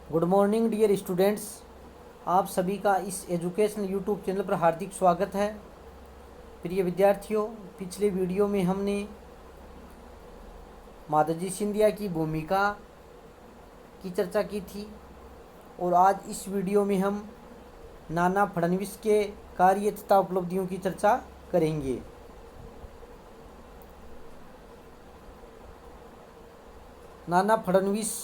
Good morning dear students. आप सभी का इस एजुकेशनल यूट्यूब चैनल पर हार्दिक स्वागत है। प्रिय विद्यार्थियों, पिछले वीडियो में हमने माताजी सिंधिया की भूमिका की चर्चा की थी और आज इस वीडियो में हम नाना फडणवीस के कार्य तथा उपलब्धियों की चर्चा करेंगे। नाना फडणवीस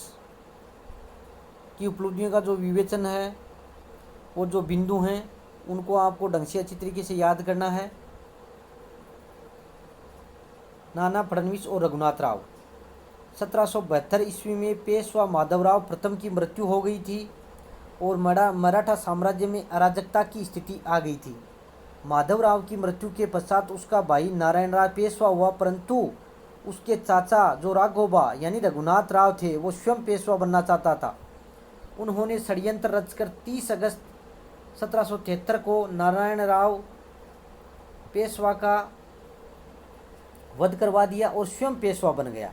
की उपलब्धियों का जो विवेचन है, वो जो बिंदु हैं, उनको आपको ढंग से अच्छी तरीके से याद करना है। नाना फडणवीस और रघुनाथ राव। 1772 ईस्वी में पेशवा माधवराव प्रथम की मृत्यु हो गई थी और मराठा साम्राज्य में अराजकता की स्थिति आ गई थी। माधवराव की मृत्यु के पश्चात उसका भाई नारायण राव पेशवा हुआ, परंतु उसके चाचा जो राघोबा यानी रघुनाथ राव थे, वो स्वयं पेशवा बनना चाहता था। उन्होंने षड्यंत्र रचकर 30 अगस्त 1773 को नारायण राव पेशवा का वध करवा दिया और स्वयं पेशवा बन गया।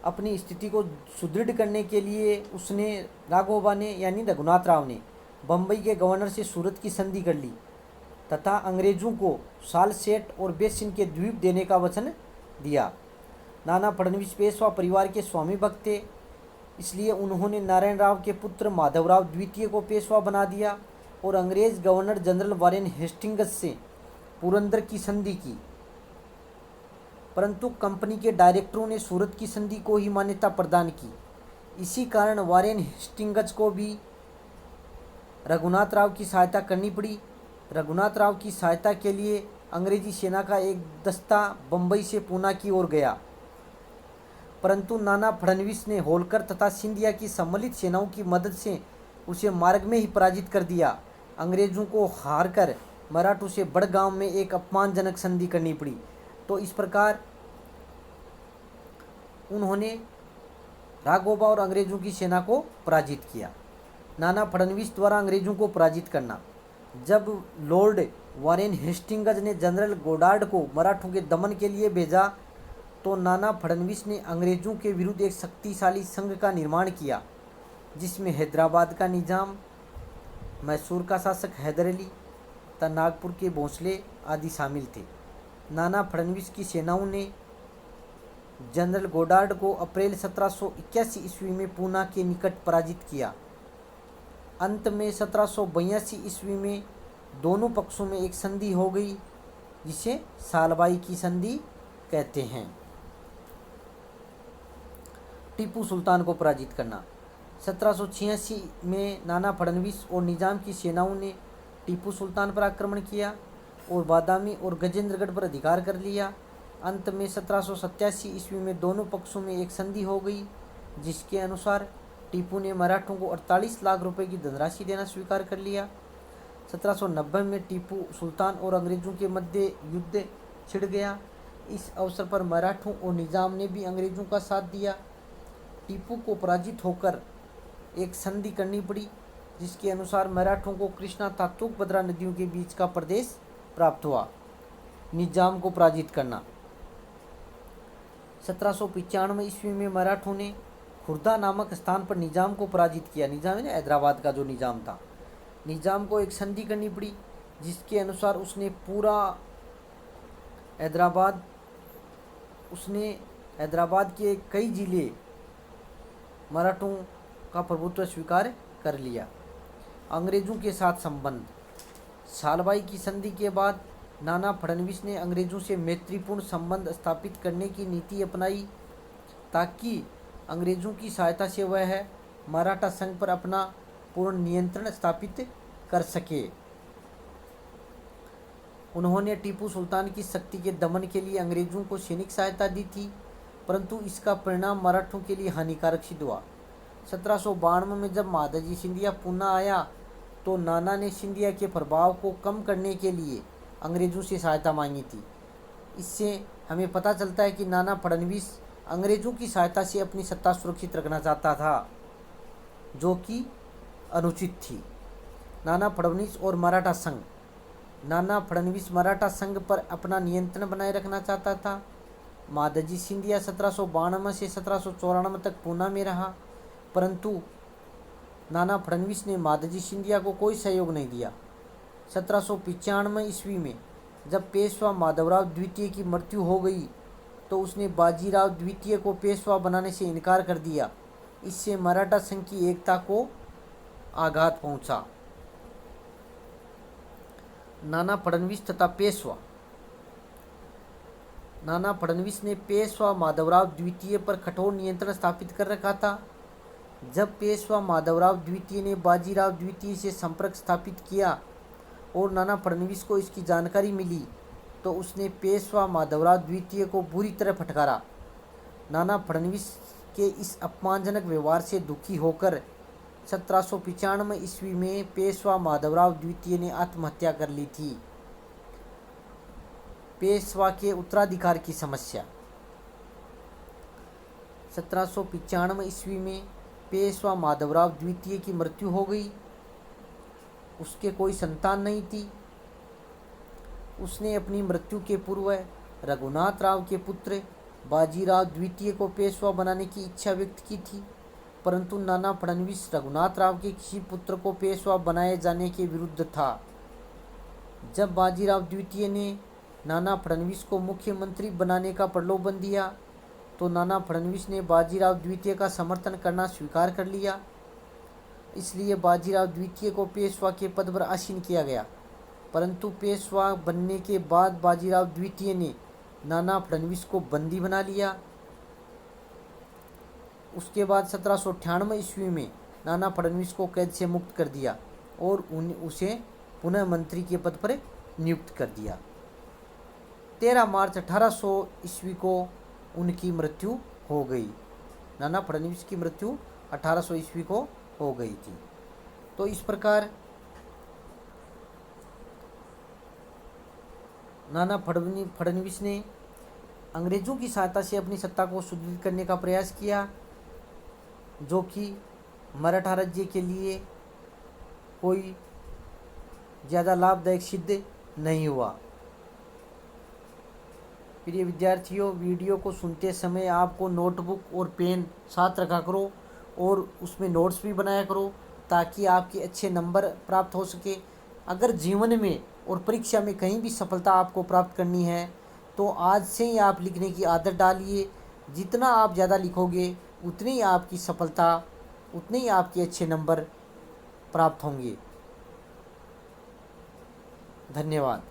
अपनी स्थिति को सुदृढ़ करने के लिए उसने राघोबा ने यानी रघुनाथ राव ने बम्बई के गवर्नर से सूरत की संधि कर ली तथा अंग्रेजों को सालसेट और बेसिन के द्वीप देने का वचन दिया। नाना फडणवीस पेशवा परिवार के स्वामी भक्त थे, इसलिए उन्होंने नारायण राव के पुत्र माधवराव द्वितीय को पेशवा बना दिया और अंग्रेज गवर्नर जनरल वारेन हेस्टिंग्स से पुरंदर की संधि की, परंतु कंपनी के डायरेक्टरों ने सूरत की संधि को ही मान्यता प्रदान की। इसी कारण वारेन हेस्टिंग्स को भी रघुनाथ राव की सहायता करनी पड़ी। रघुनाथ राव की सहायता के लिए अंग्रेजी सेना का एक दस्ता बम्बई से पूना की ओर गया, परंतु नाना फडणवीस ने होलकर तथा सिंधिया की सम्मिलित सेनाओं की मदद से उसे मार्ग में ही पराजित कर दिया। अंग्रेजों को हारकर मराठों से बड़गांव में एक अपमानजनक संधि करनी पड़ी। तो इस प्रकार उन्होंने राघोबा और अंग्रेजों की सेना को पराजित किया। नाना फडणवीस द्वारा अंग्रेजों को पराजित करना। जब लॉर्ड वारेन हेस्टिंग्स ने जनरल गोडार्ड को मराठों के दमन के लिए भेजा, तो नाना फडणवीस ने अंग्रेजों के विरुद्ध एक शक्तिशाली संघ का निर्माण किया, जिसमें हैदराबाद का निजाम, मैसूर का शासक हैदर अली तथा नागपुर के भोंसले आदि शामिल थे। नाना फडणवीस की सेनाओं ने जनरल गोडार्ड को अप्रैल 1781 ईस्वी में पूना के निकट पराजित किया। अंत में 1782 ईस्वी में दोनों पक्षों में एक संधि हो गई, जिसे सालबाई की संधि कहते हैं। टीपू सुल्तान को पराजित करना। 1786 में नाना फडणवीस और निजाम की सेनाओं ने टीपू सुल्तान पर आक्रमण किया और बादामी और गजेंद्रगढ़ पर अधिकार कर लिया। अंत में 1787 ईस्वी में दोनों पक्षों में एक संधि हो गई, जिसके अनुसार टीपू ने मराठों को 48 लाख रुपए की धनराशि देना स्वीकार कर लिया। 1790 में टीपू सुल्तान और अंग्रेजों के मध्य युद्ध छिड़ गया। इस अवसर पर मराठों और निजाम ने भी अंग्रेजों का साथ दिया। टीपू को पराजित होकर एक संधि करनी पड़ी, जिसके अनुसार मराठों को कृष्णा तथा तुंगभद्रा नदियों के बीच का प्रदेश प्राप्त हुआ। निजाम को पराजित करना। 1795 ईस्वी में मराठों ने खुर्दा नामक स्थान पर निजाम को पराजित किया। निजाम है हैदराबाद का जो निजाम था। निजाम को एक संधि करनी पड़ी, जिसके अनुसार उसने हैदराबाद के कई जिले मराठों का प्रभुत्व स्वीकार कर लिया। अंग्रेजों के साथ संबंध। सालबाई की संधि के बाद नाना फडणवीस ने अंग्रेजों से मैत्रीपूर्ण संबंध स्थापित करने की नीति अपनाई, ताकि अंग्रेजों की सहायता से वह मराठा संघ पर अपना पूर्ण नियंत्रण स्थापित कर सके। उन्होंने टीपू सुल्तान की शक्ति के दमन के लिए अंग्रेजों को सैनिक सहायता दी थी, परंतु इसका परिणाम मराठों के लिए हानिकारक सिद्ध हुआ। 1792 में जब माताजी सिंधिया पूना आया, तो नाना ने सिंधिया के प्रभाव को कम करने के लिए अंग्रेजों से सहायता मांगी थी। इससे हमें पता चलता है कि नाना फडणवीस अंग्रेजों की सहायता से अपनी सत्ता सुरक्षित रखना चाहता था, जो कि अनुचित थी। नाना फडणवीस और मराठा संघ। नाना फडणवीस मराठा संघ पर अपना नियंत्रण बनाए रखना चाहता था। माताजी सिंधिया 1792 से 1794 तक पूना में रहा, परंतु नाना फडणवीस ने माधवजी सिंधिया को कोई सहयोग नहीं दिया। 1795 ईस्वी में जब पेशवा माधवराव द्वितीय की मृत्यु हो गई तो उसने बाजीराव द्वितीय को पेशवा बनाने से इनकार कर दिया। इससे मराठा संघ की एकता को आघात पहुंचा। नाना फडणवीस तथा पेशवा। नाना फडणवीस ने पेशवा माधवराव द्वितीय पर कठोर नियंत्रण स्थापित कर रखा था। जब पेशवा माधवराव द्वितीय ने बाजीराव द्वितीय से संपर्क स्थापित किया और नाना फडणवीस को इसकी जानकारी मिली तो उसने पेशवा माधवराव द्वितीय को बुरी तरह फटकारा। नाना फडणवीस के इस अपमानजनक व्यवहार से दुखी होकर 1795 ईस्वी में पेशवा माधवराव द्वितीय ने आत्महत्या कर ली थी। पेशवा के उत्तराधिकार की समस्या। 1795 ईस्वी में पेशवा माधवराव द्वितीय की मृत्यु हो गई। उसके कोई संतान नहीं थी। उसने अपनी मृत्यु के पूर्व रघुनाथ राव के पुत्र बाजीराव द्वितीय को पेशवा बनाने की इच्छा व्यक्त की थी, परंतु नाना फडणवीस रघुनाथ राव के किसी पुत्र को पेशवा बनाए जाने के विरुद्ध था। जब बाजीराव द्वितीय ने नाना फडणवीस को मुख्यमंत्री बनाने का प्रलोभन दिया तो नाना फडणवीस ने बाजीराव द्वितीय का समर्थन करना स्वीकार कर लिया। इसलिए बाजीराव द्वितीय को पेशवा के पद पर आसीन किया गया, परंतु पेशवा बनने के बाद बाजीराव द्वितीय ने नाना फडणवीस को बंदी बना लिया। उसके बाद 1798 ईस्वी में नाना फडणवीस को कैद से मुक्त कर दिया और उसे पुनः मंत्री के पद पर नियुक्त कर दिया। 13 मार्च 1800 ईस्वी को उनकी मृत्यु हो गई। नाना फडणवीस की मृत्यु 1800 ईस्वी को हो गई थी। तो इस प्रकार नाना फडणवीस ने अंग्रेज़ों की सहायता से अपनी सत्ता को सुदृढ़ करने का प्रयास किया, जो कि मराठा राज्य के लिए कोई ज़्यादा लाभदायक सिद्ध नहीं हुआ। प्रिय विद्यार्थियों, वीडियो को सुनते समय आपको नोटबुक और पेन साथ रखा करो और उसमें नोट्स भी बनाया करो ताकि आपके अच्छे नंबर प्राप्त हो सके। अगर जीवन में और परीक्षा में कहीं भी सफलता आपको प्राप्त करनी है तो आज से ही आप लिखने की आदत डालिए। जितना आप ज़्यादा लिखोगे उतनी ही आपकी सफलता, उतने ही आपके अच्छे नंबर प्राप्त होंगे। धन्यवाद।